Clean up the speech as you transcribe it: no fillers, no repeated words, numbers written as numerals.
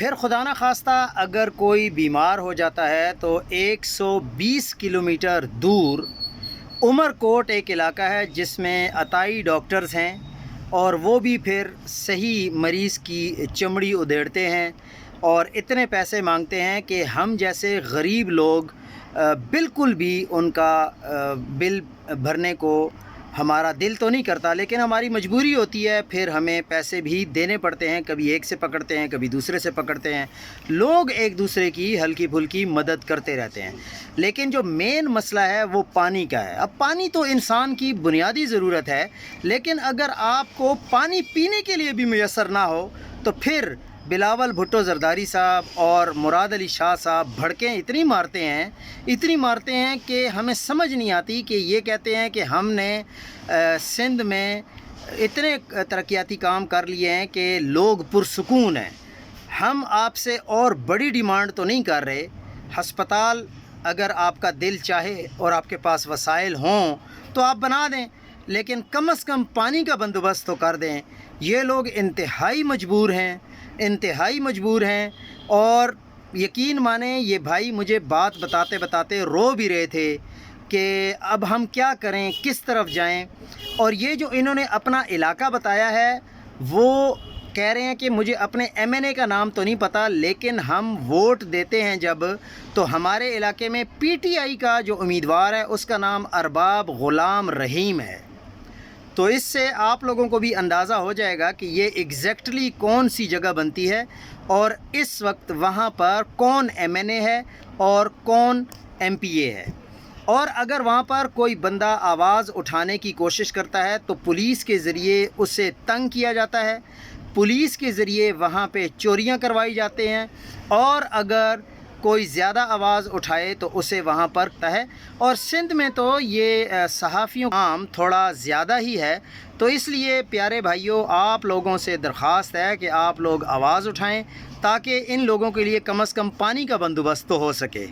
پھر خدا نہ خواستہ اگر کوئی بیمار ہو جاتا ہے تو 120 کلومیٹر دور عمر کوٹ ایک علاقہ ہے جس میں عطائی ڈاکٹرز ہیں، اور وہ بھی پھر صحیح مریض کی چمڑی ادھیڑتے ہیں اور اتنے پیسے مانگتے ہیں کہ ہم جیسے غریب لوگ بالکل بھی ان کا بل بھرنے کو ہمارا دل تو نہیں کرتا، لیکن ہماری مجبوری ہوتی ہے، پھر ہمیں پیسے بھی دینے پڑتے ہیں، کبھی ایک سے پکڑتے ہیں کبھی دوسرے سے پکڑتے ہیں، لوگ ایک دوسرے کی ہلکی پھلکی مدد کرتے رہتے ہیں۔ لیکن جو مین مسئلہ ہے وہ پانی کا ہے۔ اب پانی تو انسان کی بنیادی ضرورت ہے، لیکن اگر آپ کو پانی پینے کے لیے بھی میسر نہ ہو تو پھر بلاول بھٹو زرداری صاحب اور مراد علی شاہ صاحب بھڑکیں اتنی مارتے ہیں کہ ہمیں سمجھ نہیں آتی کہ یہ کہتے ہیں کہ ہم نے سندھ میں اتنے ترقیاتی کام کر لیے ہیں کہ لوگ پرسکون ہیں۔ ہم آپ سے اور بڑی ڈیمانڈ تو نہیں کر رہے، ہسپتال اگر آپ کا دل چاہے اور آپ کے پاس وسائل ہوں تو آپ بنا دیں، لیکن کم از کم پانی کا بندوبست تو کر دیں۔ یہ لوگ انتہائی مجبور ہیں اور یقین مانیں یہ بھائی مجھے بات بتاتے رو بھی رہے تھے کہ اب ہم کیا کریں، کس طرف جائیں۔ اور یہ جو انہوں نے اپنا علاقہ بتایا ہے وہ کہہ رہے ہیں کہ مجھے اپنے ایم این اے کا نام تو نہیں پتہ، لیکن ہم ووٹ دیتے ہیں جب تو ہمارے علاقے میں پی ٹی آئی کا جو امیدوار ہے اس کا نام ارباب غلام رحیم ہے۔ تو اس سے آپ لوگوں کو بھی اندازہ ہو جائے گا کہ یہ ایگزیکٹلی کون سی جگہ بنتی ہے اور اس وقت وہاں پر کون ایم این اے ہے اور کون ایم پی اے ہے۔ اور اگر وہاں پر کوئی بندہ آواز اٹھانے کی کوشش کرتا ہے تو پولیس کے ذریعے اسے تنگ کیا جاتا ہے، پولیس کے ذریعے وہاں پہ چوریاں کروائی جاتے ہیں، اور اگر کوئی زیادہ آواز اٹھائے تو اسے وہاں پر ہے۔ اور سندھ میں تو یہ صحافیوں کا کام تھوڑا زیادہ ہی ہے، تو اس لیے پیارے بھائیوں آپ لوگوں سے درخواست ہے کہ آپ لوگ آواز اٹھائیں تاکہ ان لوگوں کے لیے کم از کم پانی کا بندوبست تو ہو سکے۔